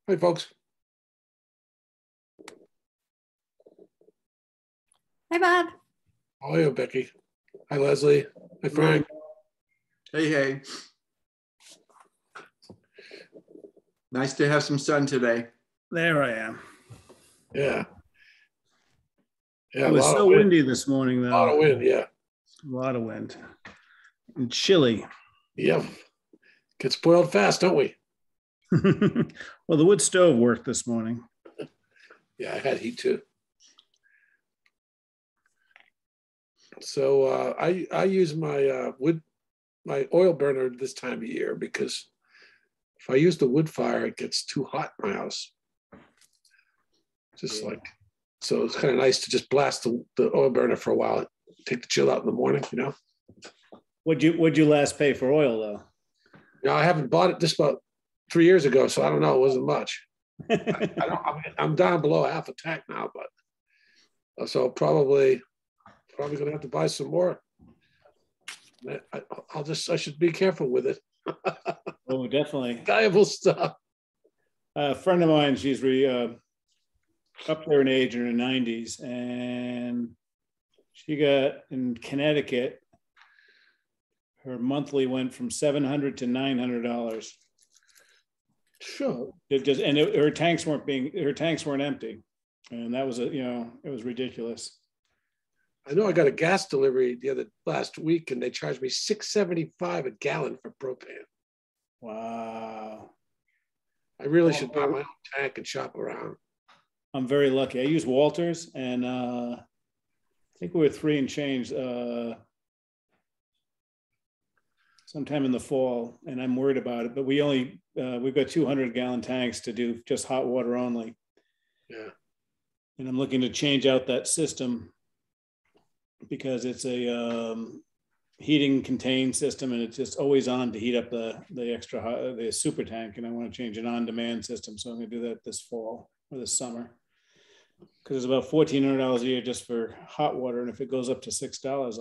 Hi, folks. Hi, Bob. How are you, Becky? Hi, Leslie. Hi, Frank. Hey, hey. Nice to have some sun today. There I am. Yeah. Yeah. It was so windy this morning, though. A lot of wind, yeah. A lot of wind. And chilly. Yep. Get spoiled fast, don't we? Well, the wood stove worked this morning. Yeah, I had heat too. So I use my my oil burner this time of year because if I use the wood fire, it gets too hot in my house. Just like, so it's kind of nice to just blast the oil burner for a while, take the chill out in the morning, you know. What'd you last pay for oil, though? No, I haven't bought it just about 3 years ago, so I don't know. It wasn't much. I'm down below half a tank now, but so probably gonna have to buy some more. I should be careful with it. Oh, definitely. Valuable stuff. A friend of mine, she's up there in age, in her 90s, and she got in Connecticut. Her monthly went from $700 to $900. Sure. Her tanks weren't empty, and that was it was ridiculous. I know I got a gas delivery last week, and they charged me $6.75 a gallon for propane. Wow. I really should buy my own tank and shop around. I'm very lucky. I use Walters, and I think we were $3 and change sometime in the fall, and I'm worried about it. But we've got 200-gallon tanks to do just hot water only. Yeah. And I'm looking to change out that system because it's a heating contained system, and it's just always on to heat up the super tank. And I want to change an on-demand system, so I'm going to do that this fall or this summer, because it's about $1,400 a year just for hot water, and if it goes up to $6,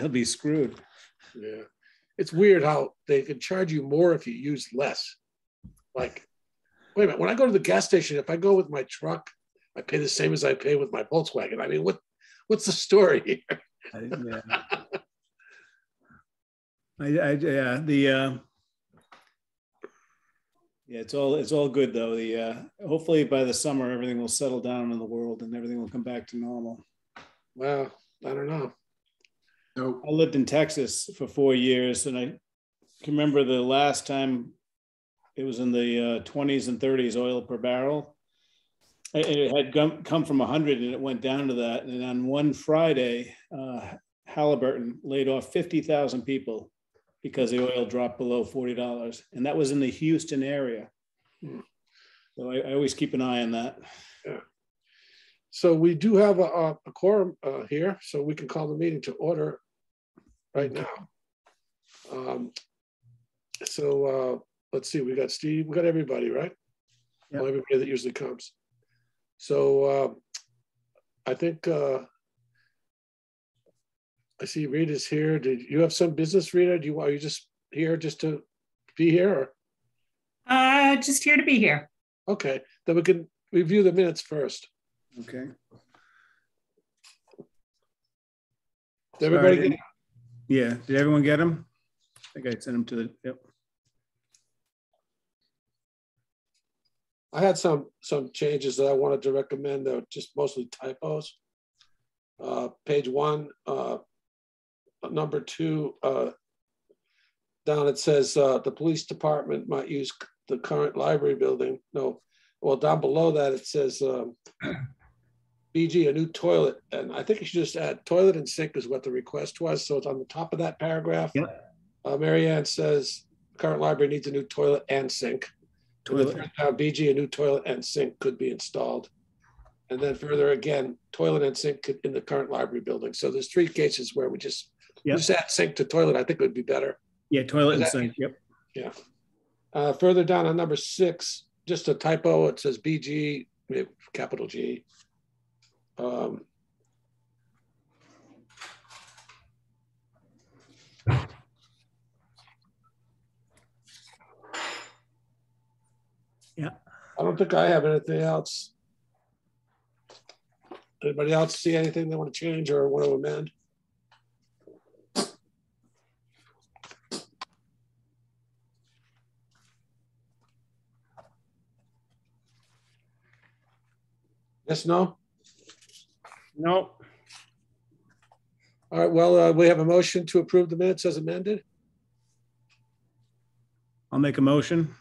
I'll be screwed. Yeah, it's weird how they can charge you more if you use less. Like, wait a minute, when I go to the gas station, if I go with my truck, I pay the same as I pay with my Volkswagen. I mean, what's the story here? It's all good though. Hopefully by the summer everything will settle down in the world and everything will come back to normal. Well, I don't know. Nope. I lived in Texas for 4 years, and I can remember the last time it was in the 20s and 30s oil per barrel. It had come from 100 and it went down to that. And on one Friday, Halliburton laid off 50,000 people because the oil dropped below $40. And that was in the Houston area. So I always keep an eye on that. Yeah. So we do have a quorum here, so we can call the meeting to order right now. Let's see, we got Steve, we got everybody, right? Yep. Well, everybody that usually comes. So I think I see Rita's here. Did you have some business, Rita? Are you just here just to be here? Or? Just here to be here. Okay, then we can review the minutes first. Okay. Did everybody get it? Yeah. Did everyone get them? I think I sent them to the. Yep. I had some changes that I wanted to recommend. They're just mostly typos. Page 1, number 2, down it says the police department might use the current library building. No, well, down below that it says BG, a new toilet. And I think you should just add toilet and sink is what the request was. So it's on the top of that paragraph. Yep. Mary Ann says current library needs a new toilet and sink. Toilet. And then BG, a new toilet and sink could be installed. And then further again, toilet and sink could, in the current library building. So there's 3 cases where we just add sink to toilet. I think it would be better. Yeah, toilet and sink. Yep. Yeah. Further down on number 6, just a typo. It says BG, capital G. Yeah. I don't think I have anything else. Anybody else see anything they want to change or want to amend? Yes, no? Nope. All right, well, we have a motion to approve the minutes as amended. I'll make a motion.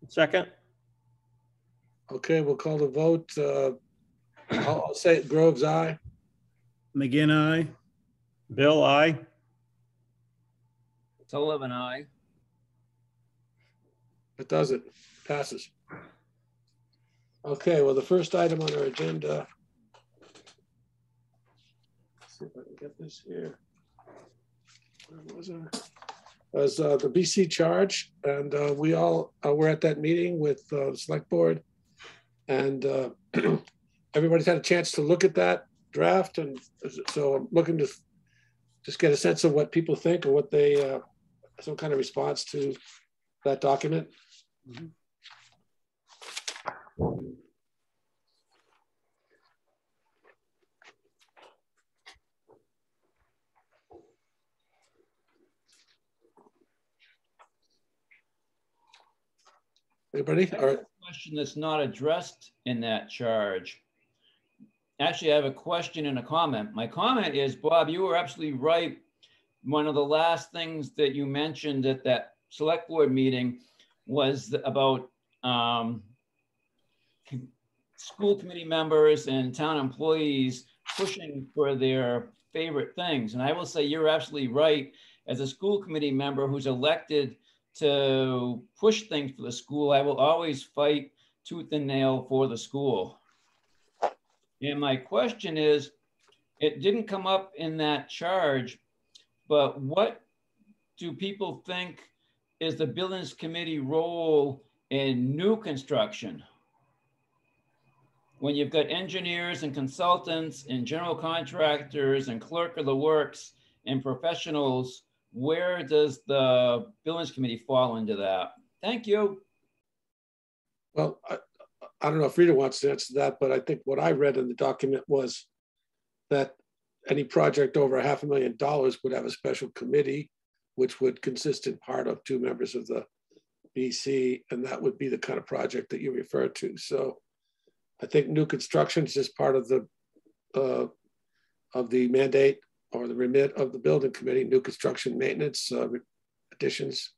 Second. Okay, we'll call the vote. I'll say it, Groves, aye. McGinn, aye. Bill, aye. Sullivan, aye. It does it, passes. Okay, well, the first item on our agenda. Let's see if I can get this here. Where was it? Was the BC charge, and we all were at that meeting with the select board, and everybody's had a chance to look at that draft, and so I'm looking to just get a sense of what people think or what they, some kind of response to that document. Mm-hmm. Anybody? All right. Question that's not addressed in that charge. Actually, I have a question and a comment. My comment is, Bob, you were absolutely right. One of the last things that you mentioned at that select board meeting was about school committee members and town employees pushing for their favorite things. And I will say you're absolutely right. As a school committee member who's elected to push things for the school, I will always fight tooth and nail for the school. And my question is, it didn't come up in that charge, but what do people think is the buildings committee role in new construction? When you've got engineers and consultants and general contractors and clerk of the works and professionals, where does the buildings committee fall into that? Thank you. Well, I don't know if Rita wants to answer that, but I think what I read in the document was that any project over $500,000 would have a special committee, which would consist in part of 2 members of the BC, and that would be the kind of project that you refer to. So I think new construction is just part of the mandate or the remit of the building committee, new construction, maintenance, additions,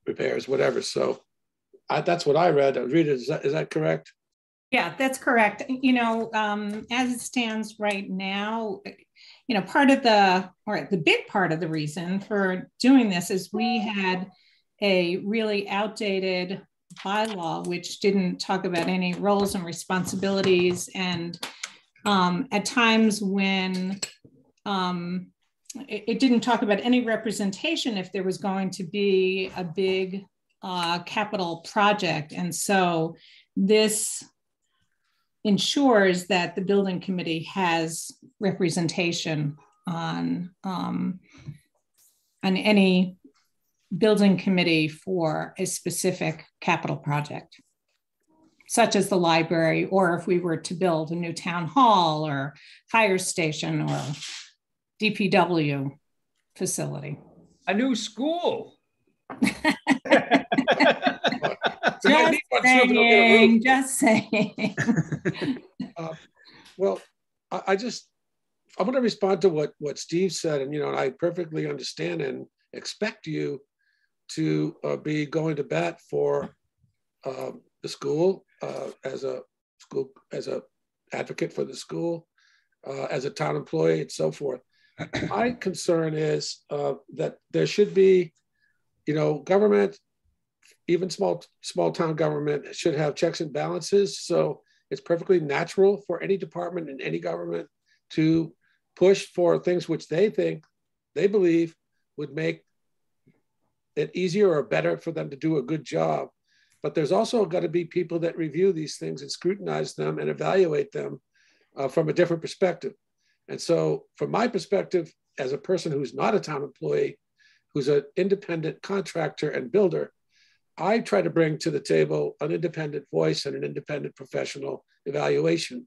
repairs, whatever. So that's what I read. Rita, is that correct? Yeah, that's correct. You know, as it stands right now, you know, the big part of the reason for doing this is we had a really outdated bylaw, which didn't talk about any roles and responsibilities. And at times when it didn't talk about any representation if there was going to be a big capital project. And so this ensures that the building committee has representation on any building committee for a specific capital project, such as the library, or if we were to build a new town hall or fire station or DPW facility. A new school. Just saying. Well, I'm going to respond to what Steve said, and and I perfectly understand and expect you to be going to bat for the school as a advocate for the school, as a town employee, and so forth. My concern is that there should be, government, even small town government, should have checks and balances. So it's perfectly natural for any department in any government to push for things which they believe would make it easier or better for them to do a good job. But there's also got to be people that review these things and scrutinize them and evaluate them from a different perspective. And so from my perspective, as a person who's not a town employee, who's an independent contractor and builder, I try to bring to the table an independent voice and an independent professional evaluation.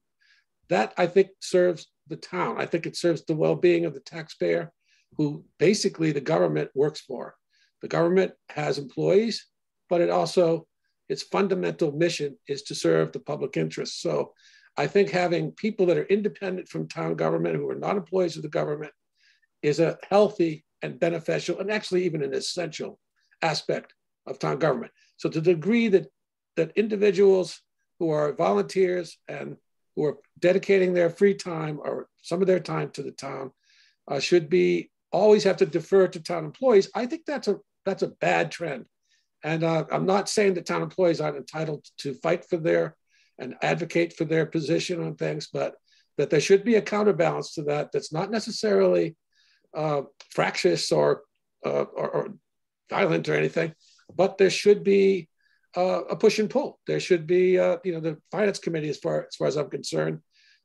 That I think serves the town. I think it serves the well-being of the taxpayer, who basically the government works for. The government has employees, but its fundamental mission is to serve the public interest. So I think having people that are independent from town government, who are not employees of the government, is a healthy and beneficial, and actually even an essential aspect of town government. So to the degree that individuals who are volunteers and who are dedicating their free time or some of their time to the town should always have to defer to town employees, I think that's a bad trend. And I'm not saying that town employees aren't entitled to fight for and advocate for their position on things, but that there should be a counterbalance to that that's not necessarily fractious or violent or anything, but there should be a push and pull. There should be, the finance committee, as far as I'm concerned,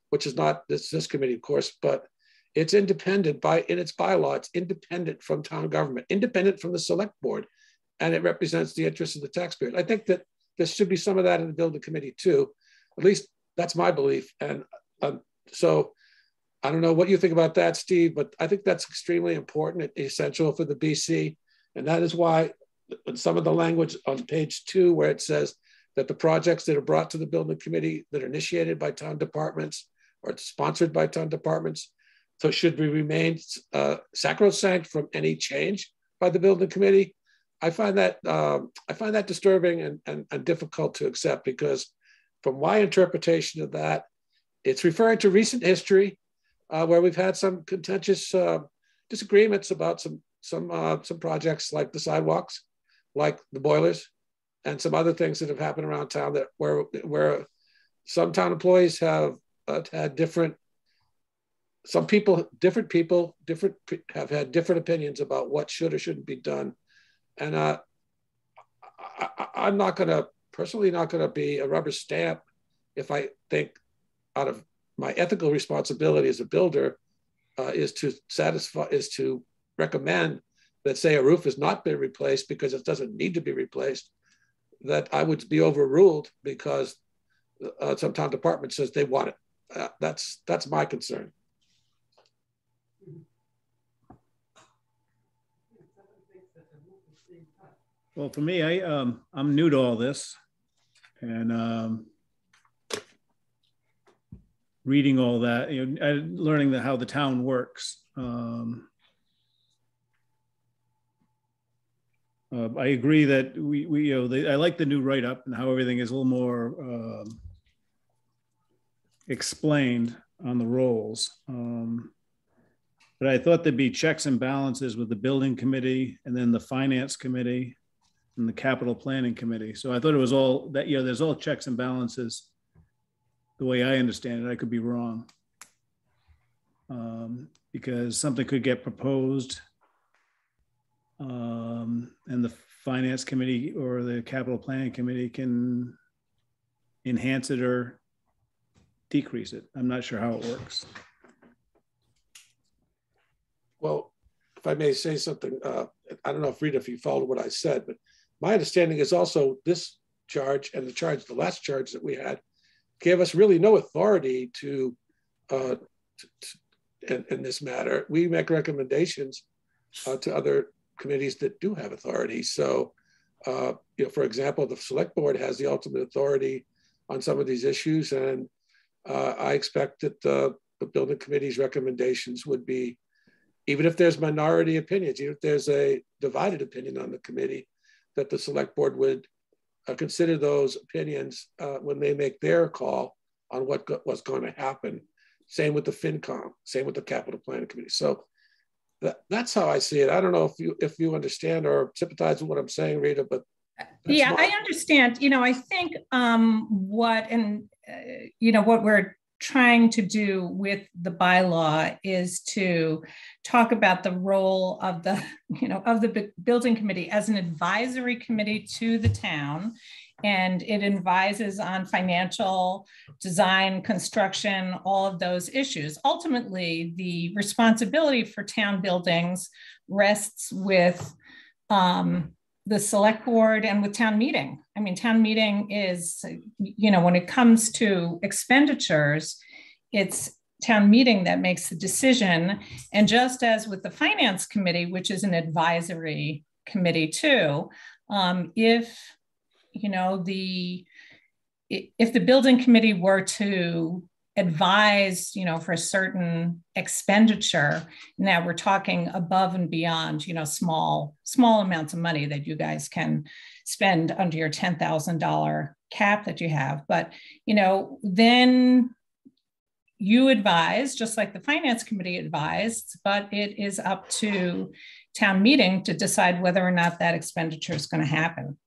which is not this committee, of course, but it's independent in its bylaw. It's independent from town government, independent from the select board, and it represents the interests of the taxpayers. I think that there should be some of that in the building committee too. At least that's my belief. And so I don't know what you think about that, Steve, but I think that's extremely important and essential for the BC. And that is why some of the language on page 2, where it says that the projects that are brought to the building committee that are initiated by town departments or sponsored by town departments, so should we remain sacrosanct from any change by the building committee. I find that disturbing and difficult to accept, because from my interpretation of that, it's referring to recent history where we've had some contentious disagreements about some projects like the sidewalks, like the boilers, and some other things that have happened around town where some town employees have had different have had different opinions about what should or shouldn't be done. And I'm personally not going to be a rubber stamp if I think out of my ethical responsibility as a builder is to recommend that, say, a roof has not been replaced because it doesn't need to be replaced, that I would be overruled because some town department says they want it. That's my concern. Well, for me, I'm new to all this, and reading all that, learning how the town works. I agree that I like the new write-up and how everything is a little more explained on the roles. But I thought there'd be checks and balances with the building committee and then the finance committee and the capital planning committee. So I thought it was all that, there's all checks and balances the way I understand it. I could be wrong. Because something could get proposed and the finance committee or the capital planning committee can enhance it or decrease it. I'm not sure how it works. Well, if I may say something, I don't know if you followed what I said, but my understanding is also this charge and the last charge that we had gave us really no authority to in this matter. We make recommendations to other committees that do have authority. So, for example, the select board has the ultimate authority on some of these issues, and I expect that the building committee's recommendations would be, even if there's minority opinions, even if there's a divided opinion on the committee, that the select board would consider those opinions when they make their call on what's going to happen. Same with the FinCom, same with the capital planning committee. So that's how I see it. I don't know if you understand or sympathize with what I'm saying, Rita, but yeah, I understand. I think what we're trying to do with the bylaw is to talk about the role of the building committee as an advisory committee to the town, and it advises on financial design, construction, all of those issues. Ultimately, the responsibility for town buildings rests with the select board and with town meeting. I mean, town meeting is, you know, when it comes to expenditures, it's town meeting that makes the decision. And just as with the finance committee, which is an advisory committee too, if, you know, if the building committee were to advise, you know, for a certain expenditure, now we're talking above and beyond, you know, small amounts of money that you guys can spend under your $10,000 cap that you have. But, you know, then you advise, just like the finance committee advised, but it is up to town meeting to decide whether or not that expenditure is going to happen.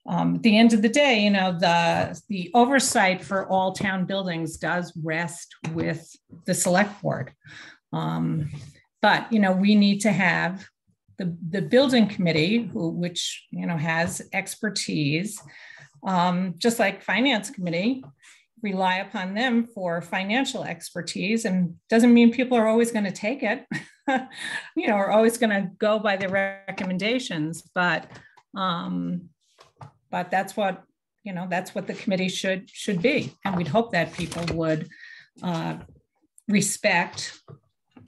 At the end of the day, you know, the oversight for all town buildings does rest with the select board. But, you know, we need to have the building committee, which, you know, has expertise, just like finance committee, rely upon them for financial expertise, and doesn't mean people are always going to take it, you know, are always going to go by the recommendations, but that's what, you know, that's what the committee should be. And we'd hope that people would respect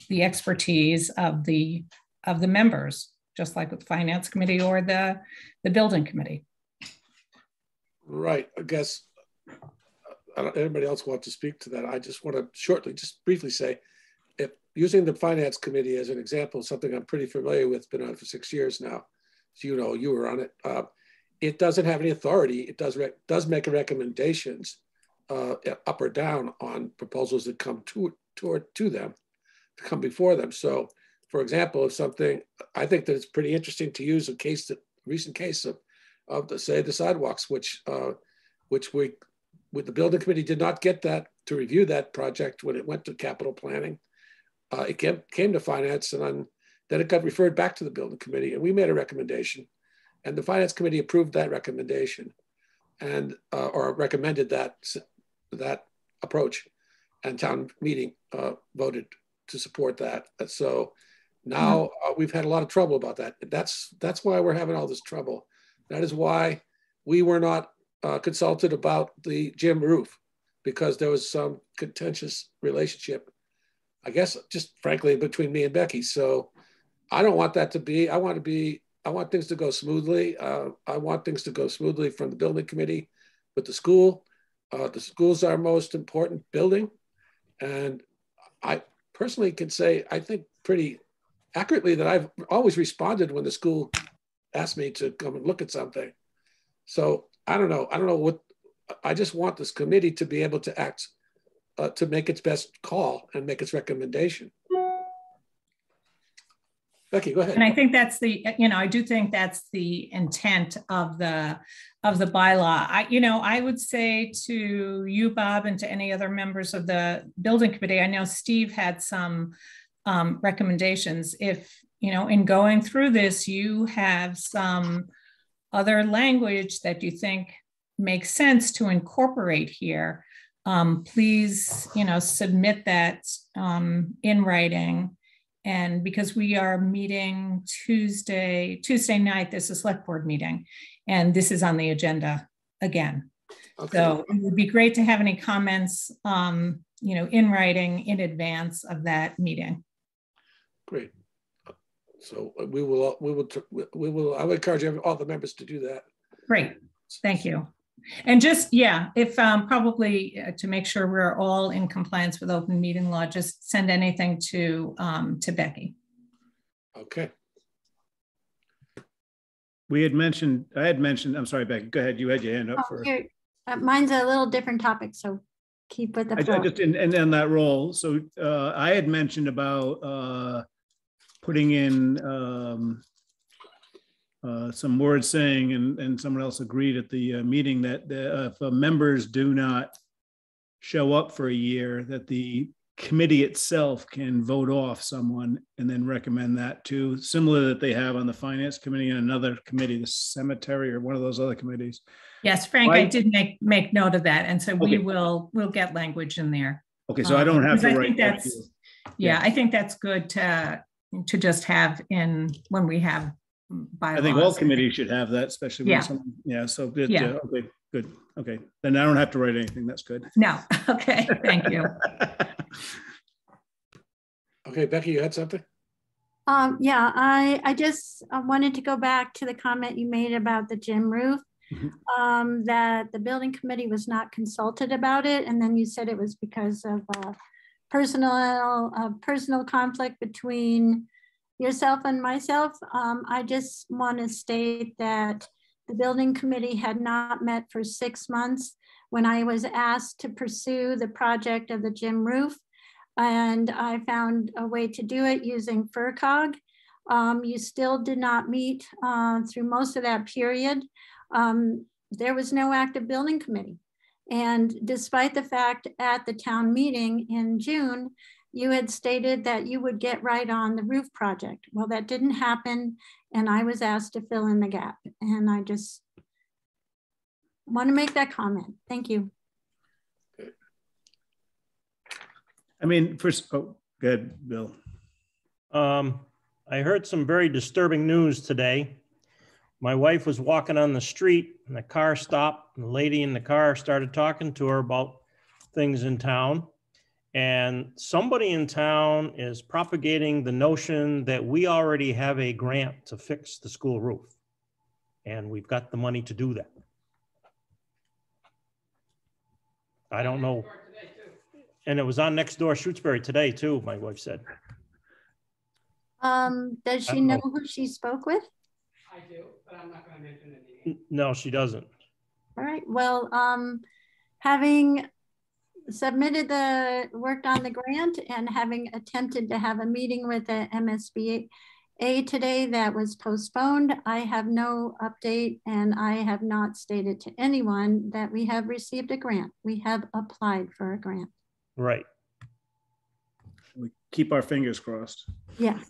the expertise of the members, just like with the finance committee or the building committee. Right, I guess. Anybody else want to speak to that? I just want to shortly, just briefly say, if using the finance committee as an example, something I'm pretty familiar with, been on it for 6 years now, so you know, you were on it. It doesn't have any authority. It does make recommendations up or down on proposals that come to them, to come before them. So, for example, if something, I think that it's pretty interesting to use recent case of the sidewalks, which the building committee did not get that to review that project when it went to capital planning. It came to finance, and then it got referred back to the building committee, and we made a recommendation, and the finance committee approved that recommendation, and or recommended that approach, and town meeting voted to support that. So now we've had a lot of trouble about that. That's why we're having all this trouble. That is why we were not consulted about the gym roof, because there was some contentious relationship, I guess, just frankly, between me and Becky. So I don't want that to be. I want things to go smoothly. I want things to go smoothly from the building committee with the school. The school's our most important building, and I personally can say I think pretty accurately that I've always responded when the school asked me to come and look at something. So I don't know what, I just want this committee to be able to act, to make its best call and make its recommendation. Becky, go ahead. And I think that's I do think that's the intent of the bylaw. I would say to you, Bob, and to any other members of the building committee, I know Steve had some recommendations. If, in going through this, you have some other language that you think makes sense to incorporate here, please, submit that in writing. And because we are meeting Tuesday night, this is a select board meeting, and this is on the agenda again. Okay. So it would be great to have any comments, in writing in advance of that meeting. Great. So I would encourage all the members to do that. Great, thank you. And just, if probably to make sure we're all in compliance with open meeting law, just send anything to Becky. Okay. I had mentioned, I'm sorry, Becky, go ahead. You had your hand up first. Mine's a little different topic, so keep with the flow. I just, and on that roll. So I had mentioned about putting in some words saying, and someone else agreed at the meeting, that if members do not show up for a year, that the committee itself can vote off someone and then recommend that too, similar that they have on the finance committee and another committee, the cemetery or one of those other committees. Yes, Frank, I did make note of that, and so okay. we'll get language in there. Okay, so I don't have to write. I think that's I think that's good to just have in when we have bylaws. I think all committees should have that, especially when Yeah. some, yeah, so good. Yeah. Okay, good. Okay, then I don't have to write anything. That's good. No, okay, thank you. Okay, Becky, you had something? Yeah, I just wanted to go back to the comment you made about the gym roof, that the building committee was not consulted about it. And then you said it was because of personal conflict between yourself and myself. I just want to state that the building committee had not met for 6 months when I was asked to pursue the project of the gym roof. And I found a way to do it using FERCog. You still did not meet through most of that period. There was no active building committee. And despite the fact at the town meeting in June, you had stated that you would get right on the roof project. Well, that didn't happen. And I was asked to fill in the gap. And I just want to make that comment. Thank you. I mean, first, oh, go ahead, Bill. I heard some very disturbing news today. My wife was walking on the street and the car stopped and the lady in the car started talking to her about things in town. And somebody in town is propagating the notion that we already have a grant to fix the school roof. And we've got the money to do that. I don't know. And it was on Nextdoor Shutesbury today too, my wife said. Does she know who she spoke with? I do, but I'm not going to mention the name. No, she doesn't. All right, well, having submitted worked on the grant and having attempted to have a meeting with the MSBA today that was postponed, I have no update and I have not stated to anyone that we have received a grant. We have applied for a grant. Right. We keep our fingers crossed. Yes.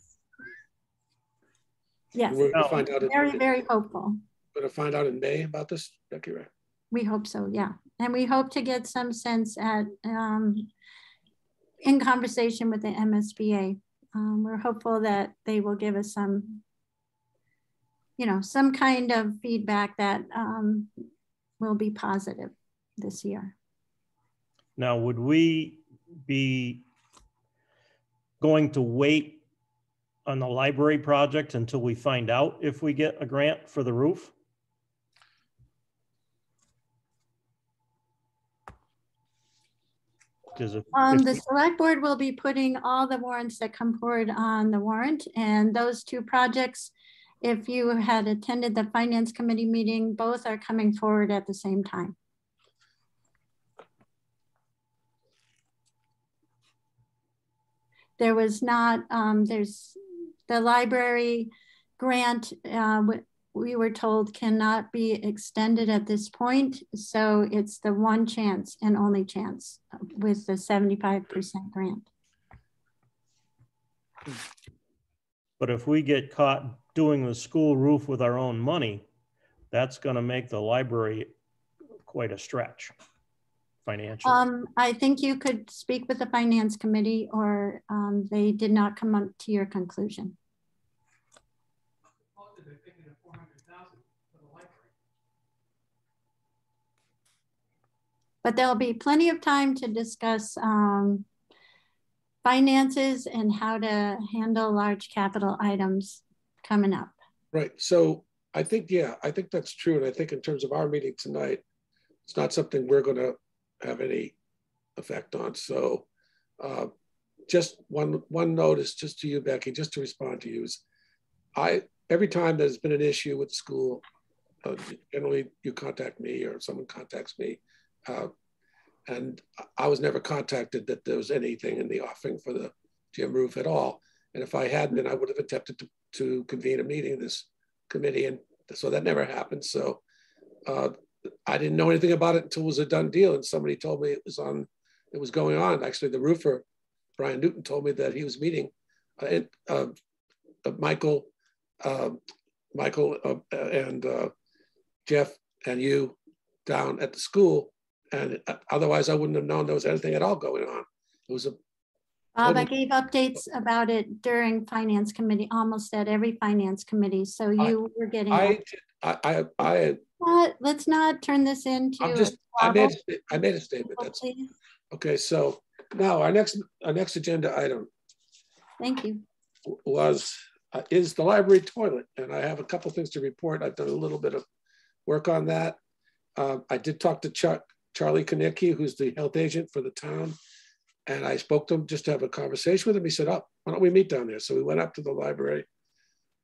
Yes, We're gonna find out very, very hopeful. We're gonna find out in May about this, Becky, right? We hope so, yeah. And we hope to get some sense at, in conversation with the MSBA. We're hopeful that they will give us some, some kind of feedback that will be positive this year. Now, would we be going to wait on the library project until we find out if we get a grant for the roof? The select board will be putting all the warrants that come forward on the warrant, and those two projects, if you had attended the finance committee meeting, both are coming forward at the same time. There was not, there's the library grant, we were told cannot be extended at this point. So it's the one chance and only chance with the 75% grant. But if we get caught doing the school roof with our own money, that's going to make the library quite a stretch financially. I think you could speak with the finance committee, or they did not come up to your conclusion. But there'll be plenty of time to discuss finances and how to handle large capital items coming up. Right. So I think, yeah, I think that's true. And I think in terms of our meeting tonight, it's not something we're going to have any effect on. So just one notice just to you, Becky, just to respond to you is every time there's been an issue with the school, generally you contact me or someone contacts me. And I was never contacted that there was anything in the offing for the gym roof at all. And if I had been, I would have attempted to convene a meeting of this committee. And so that never happened. So I didn't know anything about it until it was a done deal. And somebody told me it was going on. Actually, the roofer, Brian Newton, told me that he was meeting Michael and Jeff and you down at the school. And otherwise I wouldn't have known there was anything at all going on. It was Bob, I gave updates about it during finance committee, almost at every finance committee. So you were getting. Let's not turn this into. I made a statement. That's please. Okay. So now our next agenda item. Thank you. Is the library toilet, and I have a couple things to report. I've done a little bit of work on that. I did talk to Charlie Konecki, who's the health agent for the town. And I spoke to him just to have a conversation with him. He said, "Oh, why don't we meet down there?" So we went up to the library,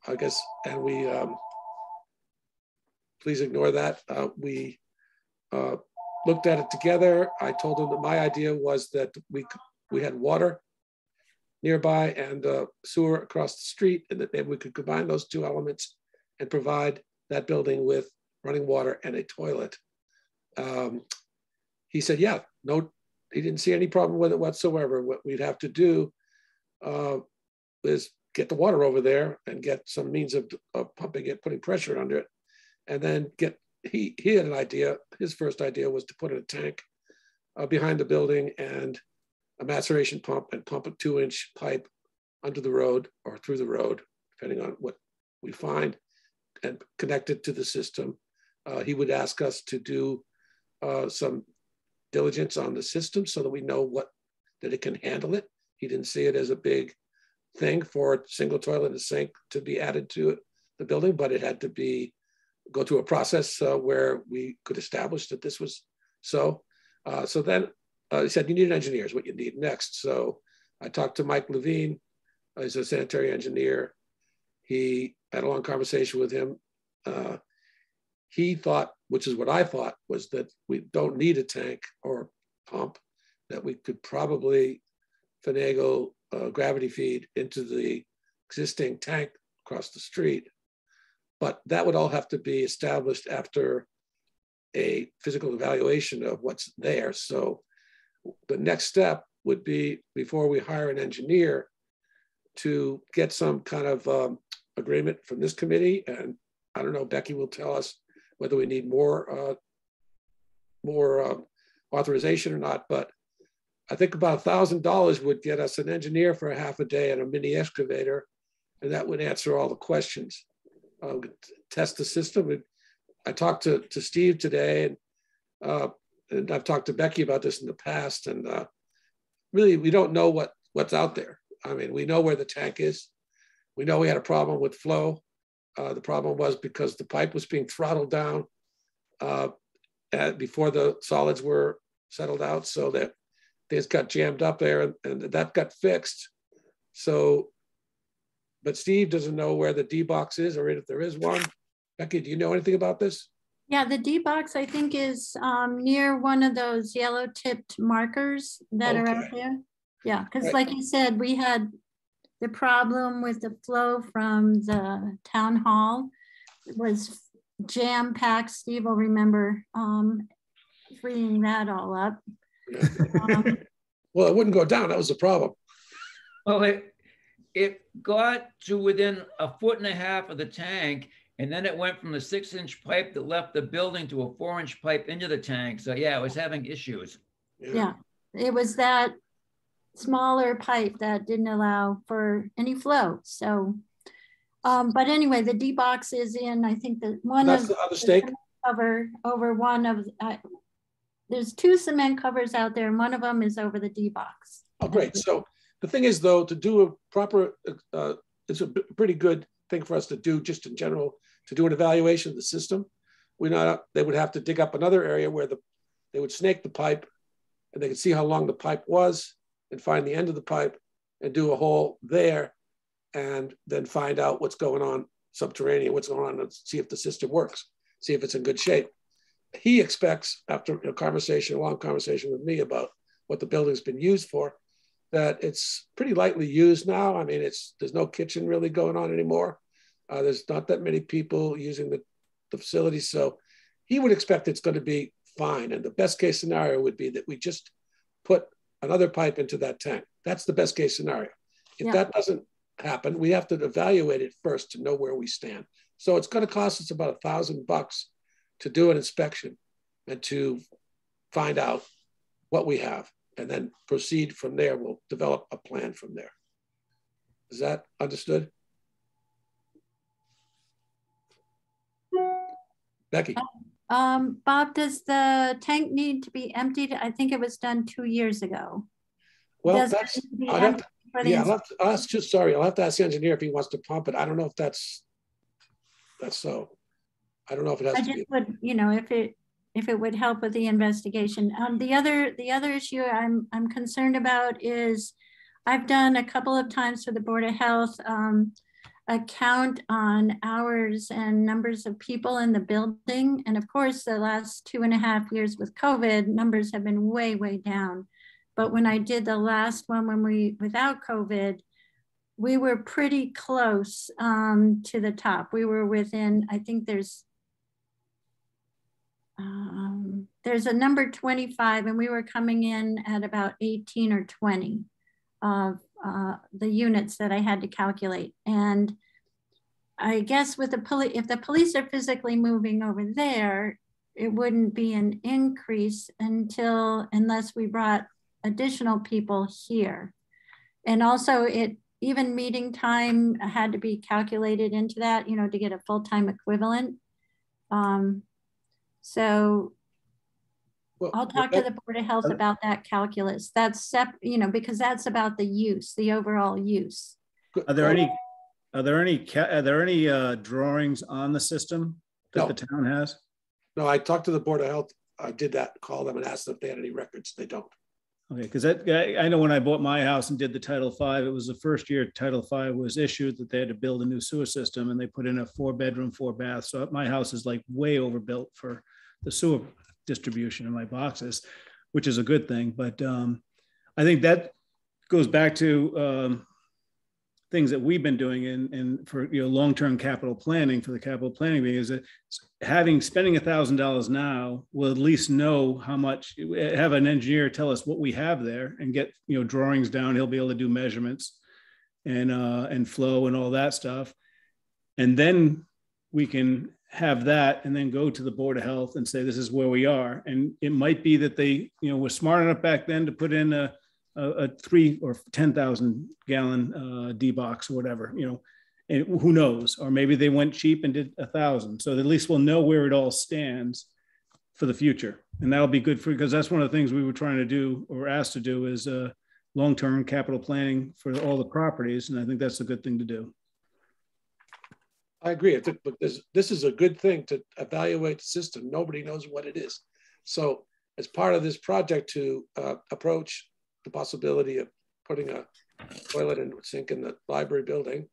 I guess, and we, please ignore that. We looked at it together. I told him that my idea was that we had water nearby and sewer across the street, and that maybe we could combine those two elements and provide that building with running water and a toilet. He said, yeah, no, he didn't see any problem with it whatsoever. What we'd have to do is get the water over there and get some means of pumping it, putting pressure under it, and then he had an idea. His first idea was to put in a tank behind the building and a maceration pump and pump a 2-inch pipe under the road or through the road, depending on what we find, and connect it to the system. He would ask us to do some diligence on the system so that we know that it can handle it. He didn't see it as a big thing for a single toilet and sink to be added to the building, but it had to go through a process where we could establish that this was so. So then he said, you need an engineer is what you need next. So I talked to Mike Levine, he's a sanitary engineer. He had a long conversation with him. He thought, which is what I thought, was that we don't need a tank or pump, that we could probably finagle gravity feed into the existing tank across the street. But that would all have to be established after a physical evaluation of what's there. So the next step would be, before we hire an engineer, to get some kind of agreement from this committee. And I don't know, Becky will tell us whether we need more authorization or not, but I think about $1,000 would get us an engineer for a half a day and a mini excavator, and that would answer all the questions. Test the system. I talked to Steve today, and I've talked to Becky about this in the past, and really we don't know what's out there. I mean, we know where the tank is. We know we had a problem with flow. The problem was because the pipe was being throttled down before the solids were settled out, so that things got jammed up there, and that got fixed. So, but Steve doesn't know where the D box is, or if there is one. Becky, do you know anything about this? Yeah, the D box I think is near one of those yellow tipped markers that are out there. Yeah, because like you said, we had the problem with the flow from the town hall. It was jam packed. Steve will remember freeing that all up. Well, it wouldn't go down. That was the problem. Well, it got to within 1.5 feet of the tank, and then it went from the 6-inch pipe that left the building to a 4-inch pipe into the tank. So yeah, it was having issues. Yeah, it was that smaller pipe that didn't allow for any flow. So, but anyway, the D box is in, I think that one That's of the other stake cover over one of, there's 2 cement covers out there, and one of them is over the D box. Oh, great. So the thing is, though, to do a proper, it's a pretty good thing for us to do just in general, to do an evaluation of the system. They would have to dig up another area where they would snake the pipe, and they could see how long the pipe was and find the end of the pipe and do a hole there, and then find out what's going on subterranean, what's going on, and see if the system works, see if it's in good shape. He expects, after a long conversation with me about what the building's been used for, that it's pretty lightly used now. I mean, there's no kitchen really going on anymore. There's not that many people using the facility. So he would expect it's going to be fine. And the best case scenario would be that we just put another pipe into that tank. That's the best case scenario. If that doesn't happen, we have to evaluate it first to know where we stand. So it's going to cost us about $1,000 to do an inspection and to find out what we have. and then proceed from there. We'll develop a plan from there. Is that understood? Becky? Bob, does the tank need to be emptied? I think it was done 2 years ago. Well, Does that's, it need to be I'll have emptied to, for the yeah, I'll have to ask, just sorry, I'll have to ask the engineer if he wants to pump it. I don't know if that's so. I don't know if it has I to just be. would, you know, if it would help with the investigation. The other issue I'm concerned about is I've done a couple of times for the Board of Health a count on hours and numbers of people in the building. And of course, the last 2.5 years with COVID, numbers have been way, way down. But when I did the last one without COVID, we were pretty close to the top. We were within, I think there's a number 25, and we were coming in at about 18 or 20 of the units that I had to calculate. And I guess with the if the police are physically moving over there, it wouldn't be an increase unless we brought additional people here. And also even meeting time had to be calculated into that, you know, to get a full-time equivalent. So well, I'll talk to the Board of Health about that calculus. That's you know, because that's about the use, the overall use. Are there any drawings on the system that the town has? No, I talked to the Board of Health. I did that, call them and asked them if they had any records. They don't. Okay, because I know when I bought my house and did the Title V, it was the first year Title V was issued that they had to build a new sewer system, and they put in a 4-bedroom, 4-bath. So my house is like way overbuilt for the sewer distribution in my boxes, which is a good thing. But I think that goes back to things that we've been doing in for long-term capital planning for the capital planning meeting, is that spending $1,000 now will at least know how much, have an engineer tell us what we have there and get drawings down. He'll be able to do measurements and flow and all that stuff. And then we can have that and then go to the Board of Health and say, this is where we are. And it might be that they were smart enough back then to put in a 3 or 10,000 gallon D-box or whatever, and who knows, or maybe they went cheap and did 1,000. So at least we'll know where it all stands for the future. And that'll be good because that's one of the things we were trying to do or asked to do is long-term capital planning for all the properties. And I think that's a good thing to do. I agree. But this is a good thing to evaluate the system. Nobody knows what it is. So as part of this project to approach the possibility of putting a toilet and sink in the library building,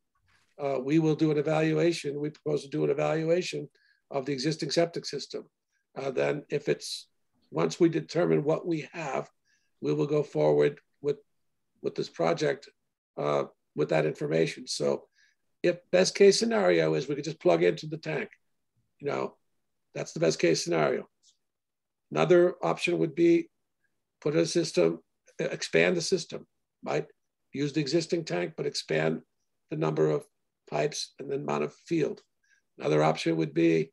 we will do an evaluation. We propose to do an evaluation of the existing septic system. Then once we determine what we have, we will go forward with this project with that information. So if best case scenario is we could just plug into the tank, that's the best case scenario. Another option would be put in a system, expand the system, right? Use the existing tank, but expand the number of pipes and the amount of field. Another option would be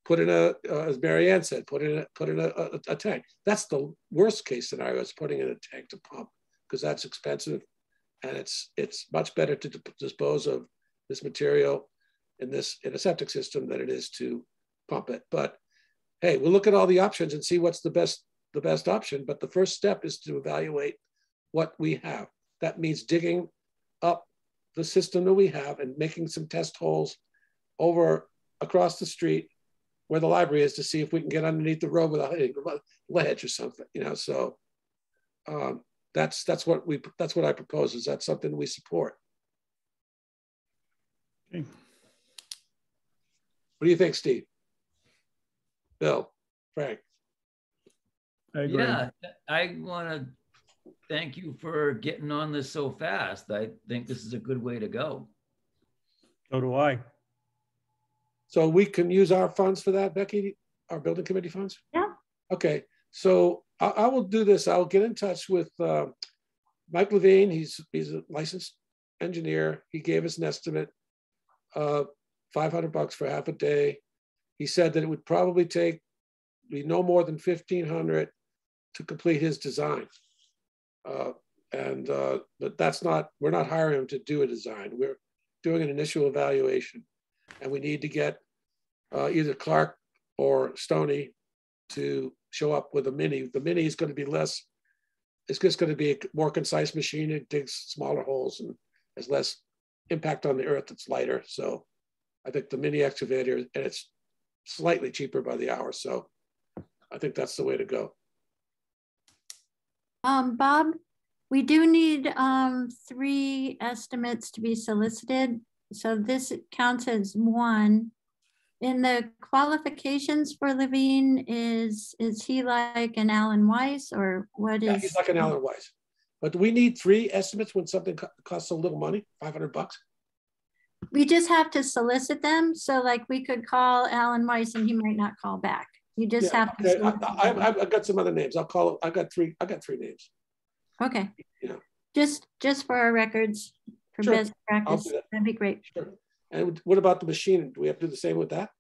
put in as Mary Ann said, put in a tank. That's the worst case scenario, is putting in a tank to pump, because that's expensive, and it's much better to dispose of this material in a septic system than it is to pump it. But hey, we'll look at all the options and see what's the best option. But the first step is to evaluate what we have. That means digging up the system that we have and making some test holes over across the street where the library is to see if we can get underneath the road without hitting a ledge or something. So that's what I propose. Is that something we support? Okay. What do you think, Steve? Bill, Frank? I agree. Yeah, I want to thank you for getting on this so fast. I think this is a good way to go. So do I. So we can use our funds for that, Becky, our building committee funds? Yeah. Okay, so I will do this. I'll get in touch with Mike Levine. He's a licensed engineer. He gave us an estimate of $500 for half a day. He said that it would probably take no more than 1,500 to complete his design. But that's not, we're not hiring him to do a design. We're doing an initial evaluation, and we need to get either Clark or Stoney to show up with a mini. The mini is going to be less, it's just going to be a more concise machine. It digs smaller holes and has less impact on the earth. It's lighter. So I think the mini excavator, and it's slightly cheaper by the hour. So I think that's the way to go. Bob, we do need 3 estimates to be solicited. So this counts as 1. In the qualifications for Levine, is he like an Alan Weiss, or what is? Yeah, he's like an Alan Weiss. But do we need 3 estimates when something costs so little money, $500? We just have to solicit them. So like we could call Alan Weiss and he might not call back. You just have to. Okay. I've got some other names. I'll call. I got 3 names. Okay. Yeah. Just for our records, for Sure. best practice, that'd be great. Sure. And what about the machine? Do we have to do the same with that?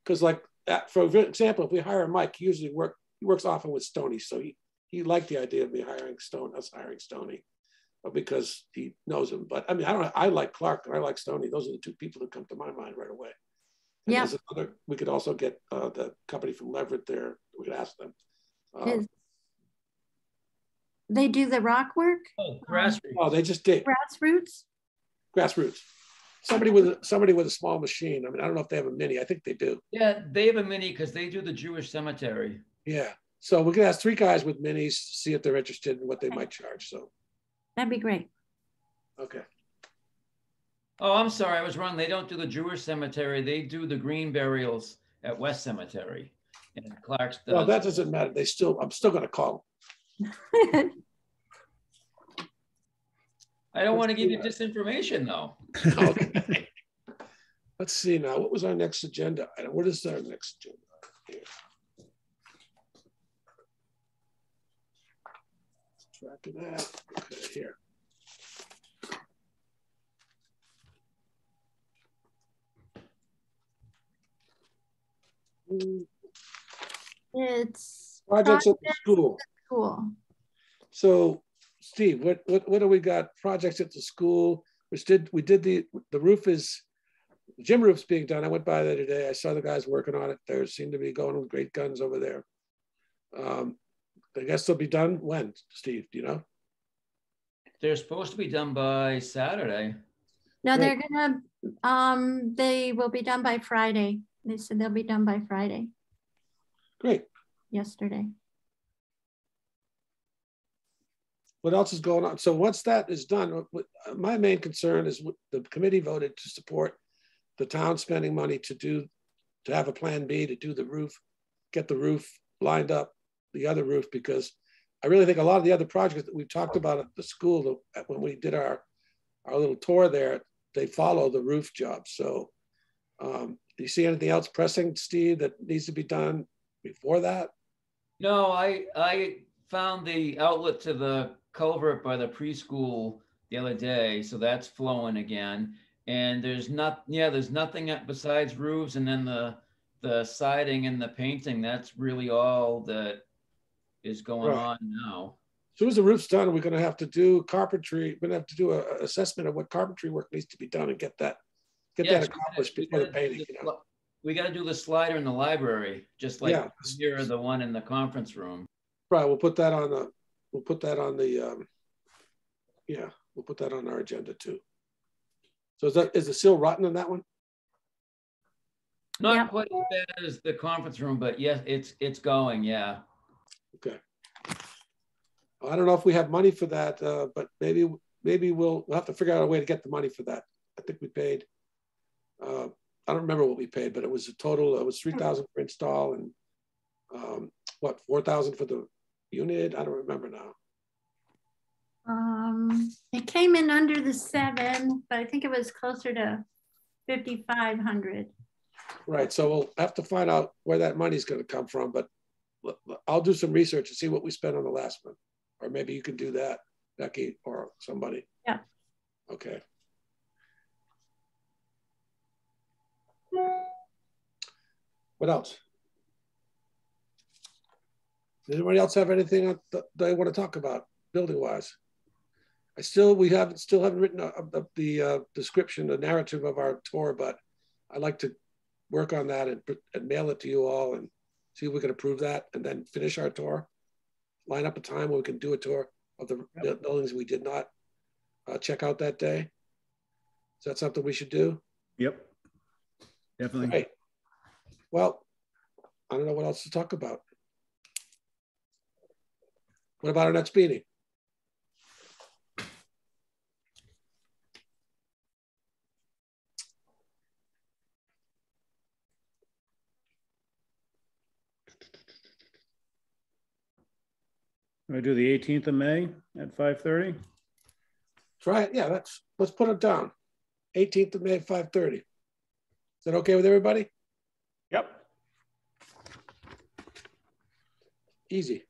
Because like that, for example, if we hire Mike, he usually works often with Stoney, so he liked the idea of me hiring Stoney, because he knows him. But I mean, I like Clark and I like Stoney. Those are the 2 people that come to my mind right away. And yeah. We could also get the company from Leverett there. We could ask them. They do the rock work? Oh, grassroots. Oh, they just dig. Grassroots. Somebody with a small machine. I mean, I don't know if they have a mini. I think they do. Yeah, they have a mini because they do the Jewish cemetery. Yeah. So we could ask 3 guys with minis, see if they're interested in what they might charge. So that'd be great. Okay. Oh, I'm sorry, I was wrong. They don't do the Jewish cemetery. They do the green burials at West Cemetery. And Clark's does. Well, that doesn't matter. I'm still going to call them. I don't want to give you disinformation, though. Okay. Let's see now. What was our next agenda item? What is our next agenda item here? Track of that. Okay, here. It's projects at the school. Cool. So, Steve, what do we got? Projects at the school. We did the roof is, the gym roof's being done. I went by there today. I saw the guys working on it. They seem to be going with great guns over there. I guess they'll be done when, Steve? Do you know? They're supposed to be done by Saturday. No, they're gonna. They will be done by Friday. They said they'll be done by Friday. Great. Yesterday. What else is going on? So once that is done, my main concern is the committee voted to support the town spending money to have a plan B to do the roof, get the roof lined up, the other roof, because I really think a lot of the other projects that we've talked about at the school, when we did our little tour there, they follow the roof job. So do you see anything else pressing, Steve, that needs to be done before that? No, I found the outlet to the culvert by the preschool the other day, so that's flowing again. And there's nothing besides roofs, and then the siding and the painting. That's really all that is going on now. As soon as the roof's done, we're going to have to do carpentry. We're going to have to do an assessment of what carpentry work needs to be done and get that accomplished before the painting. We got to do the slider in the library, just like here, the one in the conference room. Right. We'll put that on our agenda too. So is the sill rotten in that one? Not quite as bad as the conference room, but yes, it's going. Yeah. Okay. I don't know if we have money for that, but maybe we'll have to figure out a way to get the money for that. I think we paid. I don't remember what we paid, but it was a total. It was $3,000 for install and $4,000 for the unit. I don't remember now. It came in under the 7, but I think it was closer to 5,500. Right. So we'll have to find out where that money is going to come from. But I'll do some research and see what we spent on the last one, or maybe you can do that, Becky, or somebody. Yeah. Okay. What else? Does anybody else have anything that they want to talk about building wise? We still haven't written the description, the narrative of our tour, but I'd like to work on that and mail it to you all and see if we can approve that and then finish our tour. Line up a time when we can do a tour of the buildings we did not check out that day. Is that something we should do? Yep, definitely. Right. Well, I don't know what else to talk about. What about our next meeting? I do the 18th of May at 5:30. Try it. Yeah, let's put it down. 18th of May at 5:30. Is that okay with everybody? Yep. Easy.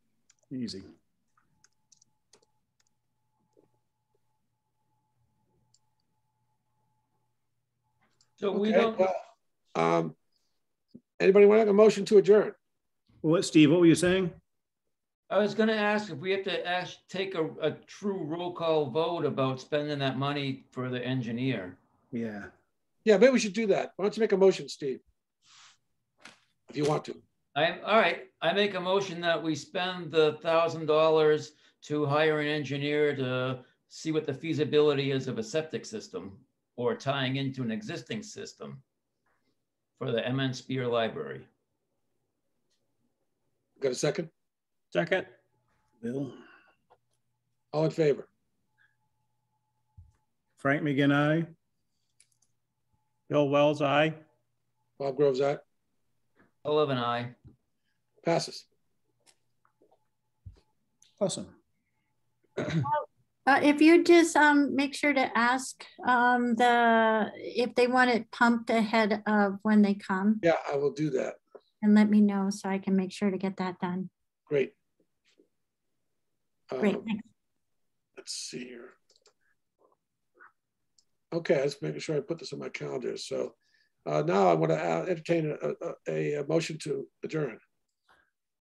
Easy. So we Okay, don't, well, anybody want to make a motion to adjourn? What, Steve, what were you saying? I was gonna ask if we have to take a true roll call vote about spending that money for the engineer. Yeah. Yeah, maybe we should do that. Why don't you make a motion, Steve? If you want to. All right, I make a motion that we spend the $1,000 to hire an engineer to see what the feasibility is of a septic system or tying into an existing system for the MN Spear Library. Got a second? Second. Bill. All in favor? Frank McGinn, aye. Bill Wells, aye. Bob Groves, aye. Sullivan, aye. Passes. Awesome. If you just make sure to ask if they want it pumped ahead of when they come, Yeah, I will do that. and let me know so I can make sure to get that done. Great. Great, thanks. Let's see here. Okay, let's make sure I put this on my calendar. So now I want to entertain a motion to adjourn.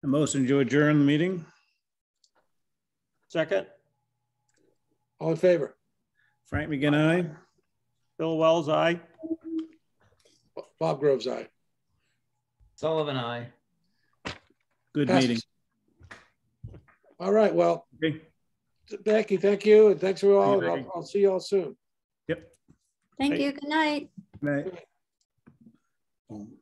A motion to adjourn the meeting. Second. All in favor? Frank McGinn, aye. Bill Wells, aye. Bob Groves, aye. Sullivan, aye. Good Passes. meeting. All right, well, Okay. Becky, thank you. And thanks for all. Thank you, And Becky. I'll see you all soon. Yep. Thank Hey. you, good night. Night. Boom.